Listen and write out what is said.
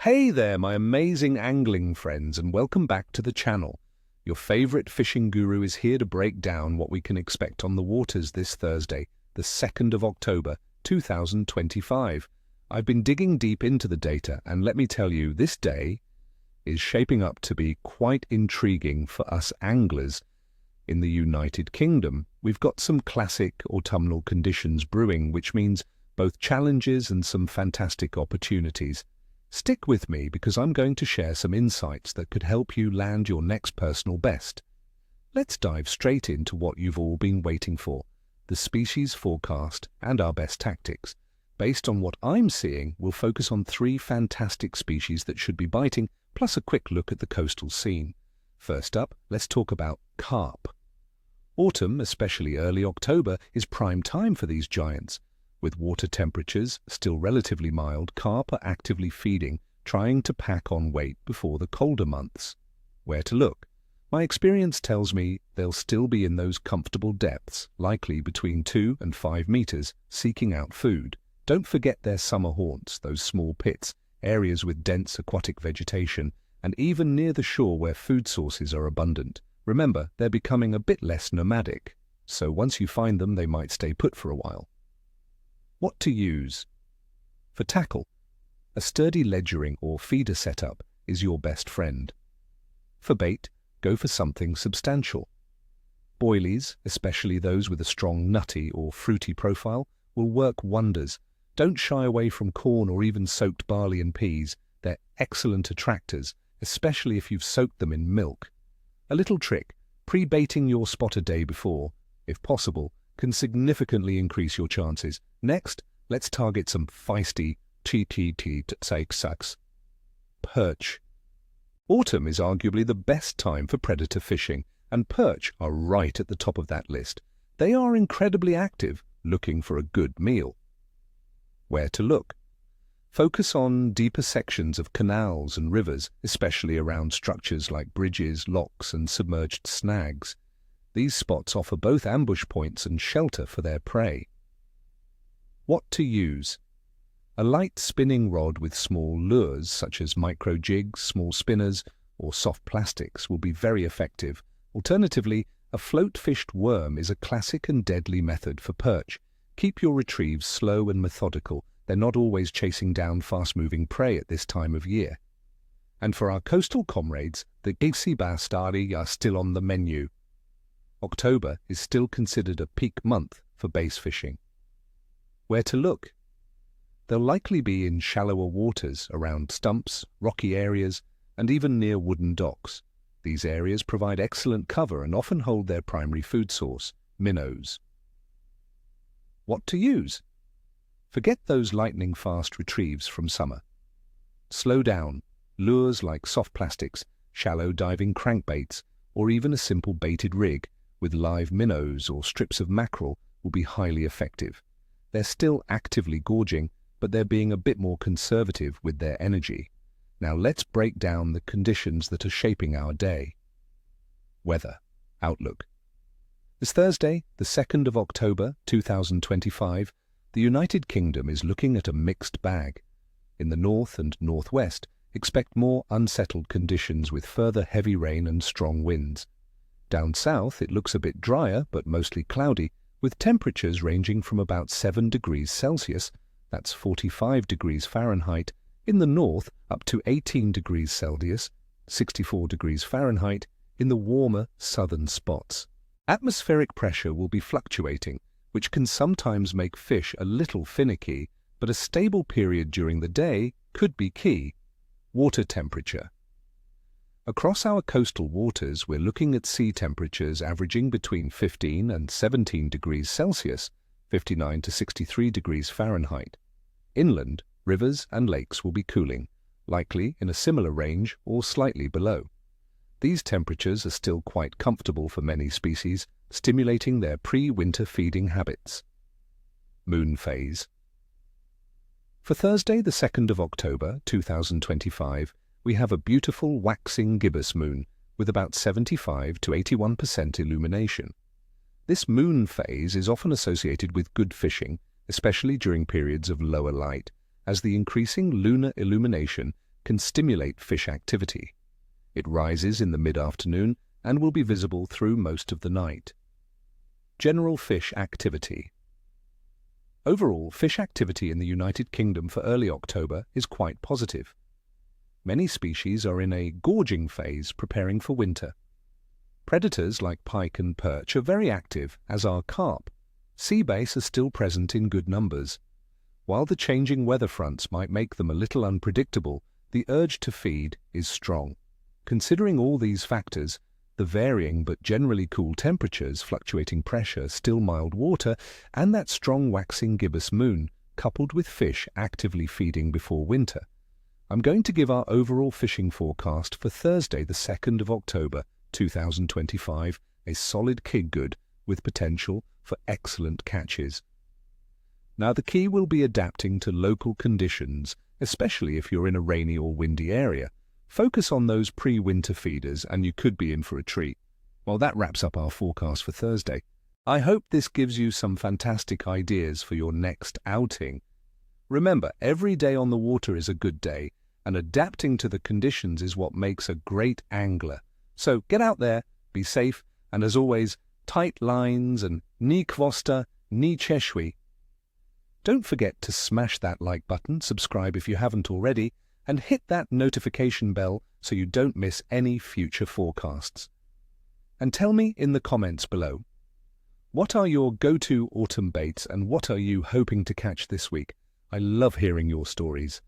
Hey there, my amazing angling friends, and welcome back to the channel. Your favorite fishing guru is here to break down what we can expect on the waters this Thursday, the 2nd of October, 2025. I've been digging deep into the data, and let me tell you, this day is shaping up to be quite intriguing for us anglers. In the United Kingdom, we've got some classic autumnal conditions brewing, which means both challenges and some fantastic opportunities. Stick with me because I'm going to share some insights that could help you land your next personal best. Let's dive straight into what you've all been waiting for, the species forecast and our best tactics. Based on what I'm seeing, we'll focus on 3 fantastic species that should be biting, plus a quick look at the coastal scene. First up, let's talk about carp. Autumn, especially early October, is prime time for these giants. With water temperatures still relatively mild, carp are actively feeding, trying to pack on weight before the colder months. Where to look? My experience tells me they'll still be in those comfortable depths, likely between 2 and 5 meters, seeking out food. Don't forget their summer haunts, those small pits, areas with dense aquatic vegetation, and even near the shore where food sources are abundant. Remember, they're becoming a bit less nomadic, so once you find them, they might stay put for a while. What to use? For tackle, a sturdy ledgering or feeder setup is your best friend. For bait, go for something substantial. Boilies, especially those with a strong nutty or fruity profile, will work wonders. Don't shy away from corn or even soaked barley and peas. They're excellent attractors, especially if you've soaked them in milk. A little trick, pre-baiting your spot a day before, if possible, can significantly increase your chances. Next, let's target some feisty perch. Autumn is arguably the best time for predator fishing, and perch are right at the top of that list. They are incredibly active, looking for a good meal. Where to look? Focus on deeper sections of canals and rivers, especially around structures like bridges, locks, and submerged snags. These spots offer both ambush points and shelter for their prey. What to use? A light spinning rod with small lures, such as micro jigs, small spinners, or soft plastics, will be very effective. Alternatively, a float-fished worm is a classic and deadly method for perch. Keep your retrieves slow and methodical. They're not always chasing down fast-moving prey at this time of year. And for our coastal comrades, the Gisi Bastari are still on the menu. October is still considered a peak month for bass fishing. Where to look? They'll likely be in shallower waters around stumps, rocky areas, and even near wooden docks. These areas provide excellent cover and often hold their primary food source, minnows. What to use? Forget those lightning-fast retrieves from summer. Slow down. Lures like soft plastics, shallow diving crankbaits, or even a simple baited rig with live minnows or strips of mackerel will be highly effective. They're still actively gorging, but they're being a bit more conservative with their energy. Now let's break down the conditions that are shaping our day. Weather outlook. This Thursday, the 2nd of October, 2025, the United Kingdom is looking at a mixed bag. In the north and northwest, expect more unsettled conditions with further heavy rain and strong winds. Down south, it looks a bit drier, but mostly cloudy, with temperatures ranging from about 7 degrees Celsius, that's 45 degrees Fahrenheit, in the north up to 18 degrees Celsius, 64 degrees Fahrenheit, in the warmer southern spots. Atmospheric pressure will be fluctuating, which can sometimes make fish a little finicky, but a stable period during the day could be key. Water temperature. Across our coastal waters, we're looking at sea temperatures averaging between 15 and 17 degrees Celsius, 59 to 63 degrees Fahrenheit. Inland, rivers and lakes will be cooling, likely in a similar range or slightly below. These temperatures are still quite comfortable for many species, stimulating their pre-winter feeding habits. Moon phase. For Thursday, the 2nd of October, 2025, we have a beautiful waxing gibbous moon with about 75 to 81% illumination. This moon phase is often associated with good fishing, especially during periods of lower light, as the increasing lunar illumination can stimulate fish activity. It rises in the mid-afternoon and will be visible through most of the night. General fish activity. Overall, fish activity in the United Kingdom for early October is quite positive. Many species are in a gorging phase preparing for winter. Predators like pike and perch are very active, as are carp. Sea bass are still present in good numbers. While the changing weather fronts might make them a little unpredictable, the urge to feed is strong. Considering all these factors, the varying but generally cool temperatures, fluctuating pressure, still mild water, and that strong waxing gibbous moon, coupled with fish actively feeding before winter, I'm going to give our overall fishing forecast for Thursday, the 2nd of October, 2025, a solid kid good with potential for excellent catches. Now, the key will be adapting to local conditions, especially if you're in a rainy or windy area. Focus on those pre-winter feeders and you could be in for a treat. Well, that wraps up our forecast for Thursday. I hope this gives you some fantastic ideas for your next outing. Remember, every day on the water is a good day, and adapting to the conditions is what makes a great angler. So get out there, be safe, and as always, tight lines and ni kvosta, ni cheshwi. Don't forget to smash that like button, subscribe if you haven't already, and hit that notification bell so you don't miss any future forecasts. And tell me in the comments below, what are your go-to autumn baits and what are you hoping to catch this week? I love hearing your stories.